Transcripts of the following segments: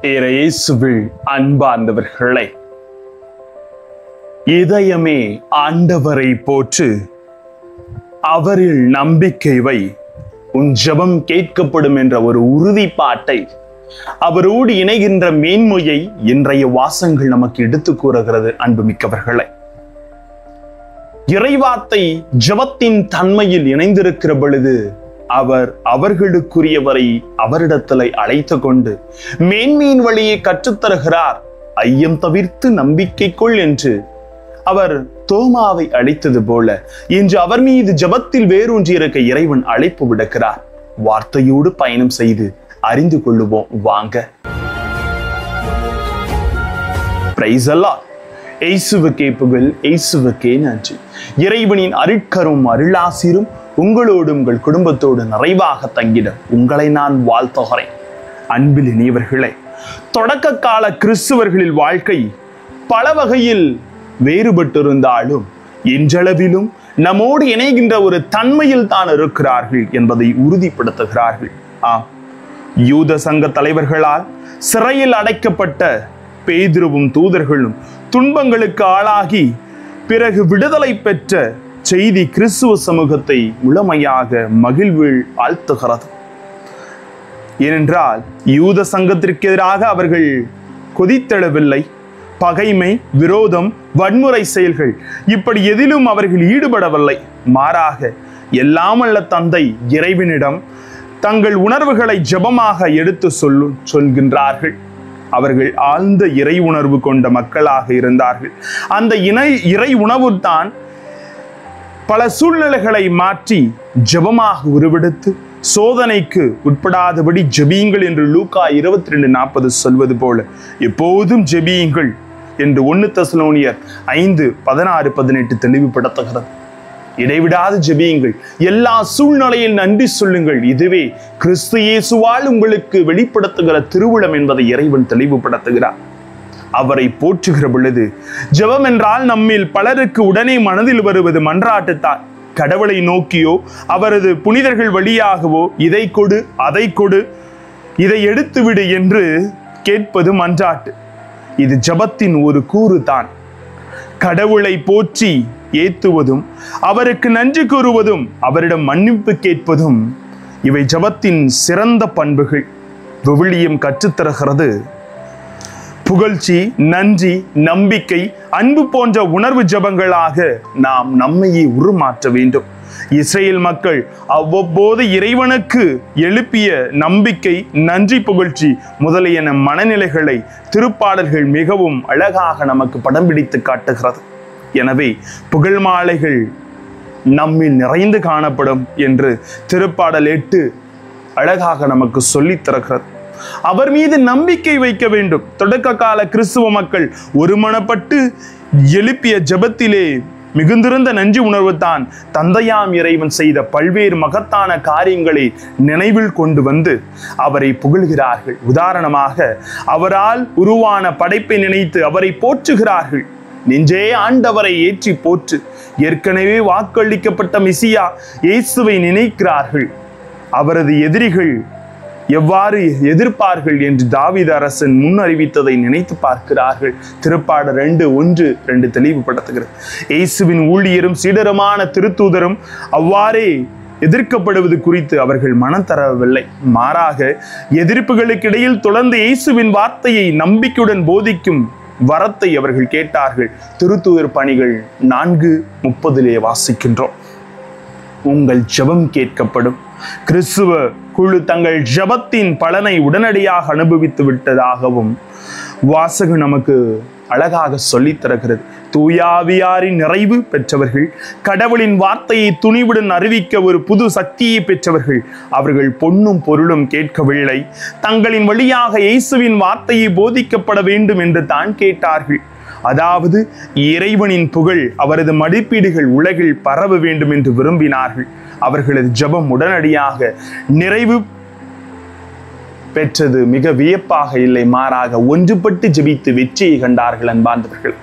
இயேசுவில் அன்பார்ந்தவர்களே, இதயமே ஆண்டவரை போற்று, அவரில் நம்பிக்கை வை, உன் ஜெபம் கேட்கப்படும் என்ற ஒரு உறுதிப்பாட்டை, அவரோடு இணைகின்ற மேன்மையை இன்றைய வாசங்கள் நமக்கு எடுத்து கூறுகிறது. அன்புமிக்கவர்களே, இறைவார்த்தை ஜெபத்தின் தன்மையில் இணைந்திருக்கிற பொழுது அவர் அவர்களுக்குரியவரை அவரிடத்தில் அழைத்து கொண்டு மேன்மையின் வழியை கற்றுத்தருகிறார். ஐயம் தவிர்த்து நம்பிக்கை கொள் என்று அவர் தோமாவை அழைத்தது போல இன்று அவர் மீது ஜெபத்தில் வேரூன்றி இருக்க இறைவன் அழைப்பு விடுக்கிறார். வார்த்தையோடு பயணம் செய்து அறிந்து கொள்ளுவோம் வாங்க. பிரைஸ் அல்லாஹ். இயேசுவுக்கே புகழ், இயேசுவுக்கே நன்றி. இறைவனின் அருட்கரும் அருளாசிரும் உங்களோடு உங்கள் குடும்பத்தோடு நிறைவாக தங்கிட உங்களை நான் வாழ்த்துகிறேன். அன்பில் இனியவர்களே, தொடக்க கால கிறிஸ்துவர்களில் வாழ்க்கை பல வகையில் வேறுபட்டிருந்தாலும் இன்றளவிலும் நம்மோடு இணைகின்ற ஒரு தன்மையில் தான் இருக்கிறார்கள் என்பதை உறுதிப்படுத்துகிறார்கள். யூத சங்க தலைவர்களால் சிறையில் அடைக்கப்பட்ட பேதுருவும் தூதர்களும் துன்பங்களுக்கு ஆளாகி பிறகு விடுதலை பெற்ற செய்தி கிறிஸ்துவ சமூகத்தை முழுமையாக மகிழ்வில் ஆழ்த்துகிறது. ஏனென்றால் யூத சங்கத்திற்கு எதிராக அவர்கள் கொதித்தெழவில்லை. பகைமை, விரோதம், வன்முறை செயல்கள் இப்படி எதிலும் அவர்கள் ஈடுபடவில்லை. மாறாக எல்லாமல்ல தந்தை இறைவனிடம் தங்கள் உணர்வுகளை ஜெபமாக எடுத்து சொல்கின்றார்கள். அவர்கள் ஆழ்ந்த இறை உணர்வு கொண்ட மக்களாக இருந்தார்கள். அந்த இறை உணர்வு தான் பல சூழ்நிலைகளை மாற்றி ஜெபமாக உருவெடுத்து சோதனைக்கு உட்படாதபடி ஜெபியுங்கள் என்று லூக்கா 22:40 சொல்வது போல எப்போதும் ஜெபியுங்கள் என்று 1 தெசலோனியர் 5:16-18 தெளிவுபடுத்துகிறது. இடைவிடாது ஜெபியுங்கள், எல்லா சூழ்நிலையில் நன்றி சொல்லுங்கள், இதுவே கிறிஸ்து இயேசுவால் உங்களுக்கு வெளிப்படுத்துகிற திருவுளம் என்பதை இறைவன் தெளிவுபடுத்துகிறார். அவரை போற்றுகிற பொழுது ஜெபம் என்றால் நம்மில் பலருக்கு உடனே மனதில் வருவது மன்றாட்டுத்தான். கடவுளை நோக்கியோ அவரது புனிதர்கள் வழியாகவோ இதை கொடு, அதை கொடு, இதை எடுத்து விடு என்று கேட்பது மன்றாட்டு. இது ஜெபத்தின் ஒரு கூறு தான். கடவுளை போற்றி ஏத்துவதும் அவருக்கு நன்றி கூறுவதும் அவரிடம் மன்னிப்பு கேட்பதும் இவை ஜெபத்தின் சிறந்த பண்புகள். விவிலியம் கற்றுத்தருகிறது. புகழ்ச்சி, நன்றி, நம்பிக்கை, அன்பு போன்ற உணர்வு ஜெபங்களாக நாம் நம்மையே உருமாற்ற வேண்டும். இஸ்ரேல் மக்கள் அவ்வப்போது இறைவனுக்கு எழுப்பிய நம்பிக்கை, நன்றி, புகழ்ச்சி முதலியன மனநிலைகளை திருப்பாடல்கள் மிகவும் அழகாக நமக்கு படம் பிடித்து காட்டுகிறது. எனவே புகழ் மாலைகள் நம்மில் நிறைந்து காணப்படும் என்று திருப்பாடல் 8 அழகாக நமக்கு சொல்லித் தருகிறது. அவர் மீது நம்பிக்கை வைக்க வேண்டும். தொடக்க கால கிறிஸ்துவ மக்கள் ஒருமனப்பட்டு எழுப்பிய ஜெபத்திலே மிகுந்திருந்த நன்றி உணர்வு தான் தந்தையாம் இறைவன் செய்த பல்வேறு மகத்தான காரியங்களை நினைவில் கொண்டு வந்து அவரை புகழ்கிறார்கள். உதாரணமாக அவரால் உருவான படைப்பை நினைத்து அவரை போற்றுகிறார்கள். நெஞ்சே ஆண்டவரை ஏற்றி போற்று. ஏற்கனவே வாக்களிக்கப்பட்ட மெசியா இயேசுவை நினைக்கிறார்கள். அவரது எதிரிகள் எவ்வாறு எதிர்ப்பார்கள் என்று தாவீது அரசன் முன் அறிவித்ததை நினைத்து பார்க்கிறார்கள். திருப்பாடல் 2:1-2 தெளிவுபடுத்துகிறது. இயேசுவின் ஊழியரும் சீடருமான திருத்தூதரும் அவ்வாறே எதிர்க்கப்படுவது குறித்து அவர்கள் மனம் தரவில்லை. மாறாக எதிர்ப்புகளுக்கு இடையில் தொடர்ந்து இயேசுவின் வார்த்தையை நம்பிக்கையுடன் போதிக்கும் வரத்தை அவர்கள் கேட்டார்கள். திருத்தூதர் பணிகள் 4:30 வாசிக்கின்றோம். உங்கள் ஜெபம் கேட்கப்படும். கிறிஸ்துவ குழு தங்கள் ஜெபத்தின் பலனை உடனடியாக அனுபவித்து விட்டதாகவும் வாசகம் நமக்கு அழகாக சொல்லித் தருகிறது. தூயாவியாரின் நிறைவு பெற்றவர்கள், கடவுளின் வார்த்தையை துணிவுடன் அறிவிக்க ஒரு புது சக்தியை பெற்றவர்கள். அவர்கள் பொன்னும் பொருளும் கேட்கவில்லை, தங்களின் வழியாக இயேசுவின் வார்த்தையை போதிக்கப்பட வேண்டும் என்று தான் கேட்டார்கள். அதாவது இறைவனின் புகழ், அவரது மதிப்பீடுகள் உலகில் பரவ வேண்டும் என்று விரும்பினார்கள். அவர்களது ஜெபம் உடனடியாக நிறைவு பெற்றது மிக வியப்பாக இல்லை, மாறாக ஒன்றுபட்டு ஜெபித்து வெற்றியை கண்டார்கள். அன்பார்ந்தவர்கள்,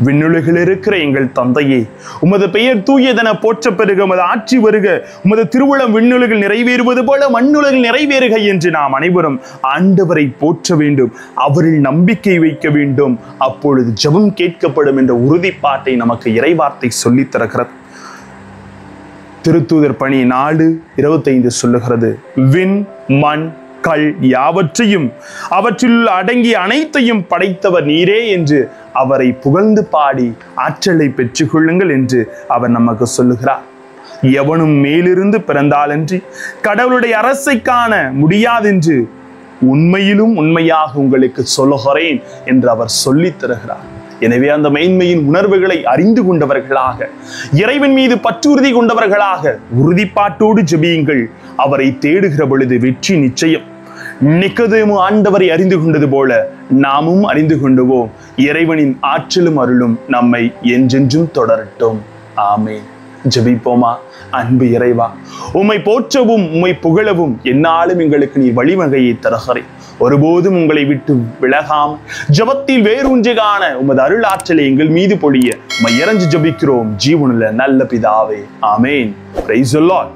விண்ணுலகில் இருக்கிற எங்கள் தந்தையே, உமது பெயர் தூயதென போற்ற பெருக, உமது ஆட்சி வருக, உமது திருவுளம் விண்ணுலகில் நிறைவேறுவது போல மண்ணுலகில் நிறைவேறுக என்று நாம் அனைவரும் ஆண்டவரை போற்ற வேண்டும், அவரில் நம்பிக்கை வைக்க வேண்டும். அப்பொழுது ஜெபம் கேட்கப்படும் என்ற உறுதிப்பாட்டை நமக்கு இறைவார்த்தை சொல்லித் தருகிறது. திருத்தூதர் பணி 4:25 சொல்லுகிறது, விண் மண் கல் யாவற்றையும் அவற்றில் அடங்கிய அனைத்தையும் படைத்தவர் நீரே என்று அவரை புகழ்ந்து பாடி ஆற்றலை பெற்றுக் கொள்ளுங்கள் என்று அவர் நமக்கு சொல்லுகிறார். எவனும் மேலிருந்து பிறந்தாலன்றி கடவுளுடைய அரசை காண முடியாதென்று உண்மையிலும் உண்மையாக உங்களுக்கு சொல்லுகிறேன் என்று அவர் சொல்லித் தருகிறார். எனவே அந்த மேன்மையின் உணர்வுகளை அறிந்து கொண்டவர்களாக, இறைவன் மீது பற்றுறுதி கொண்டவர்களாக உறுதிப்பாட்டோடு ஜெபியுங்கள். அவரை தேடுகிற பொழுது வெற்றி நிச்சயம். நிக்கோதேமு ஆண்டவரை அறிந்து கொண்டது போல நாமும் அறிந்து கொண்டுவோம். இறைவனின் ஆற்றலும் அருளும் நம்மை என்றென்றும் தொடரட்டும். ஆமென். ஜெபிப்போமா. அன்பு இறைவா, உம்மை போற்றவும் உம்மை புகழவும் என்னாலும் எங்களுக்கு நீ வழிவகையை தருகிறேன். ஒருபோதும் உங்களை விட்டு விலகாமல் ஜபத்தில் வேரூன்றி காண உமது அருள் ஆற்றலை எங்கள் மீது பொழிய உம்மை இறைஞ்சி ஜபிக்கிறோம் ஜீவனுள்ள நல்ல பிதாவே. ஆமென். Praise the Lord.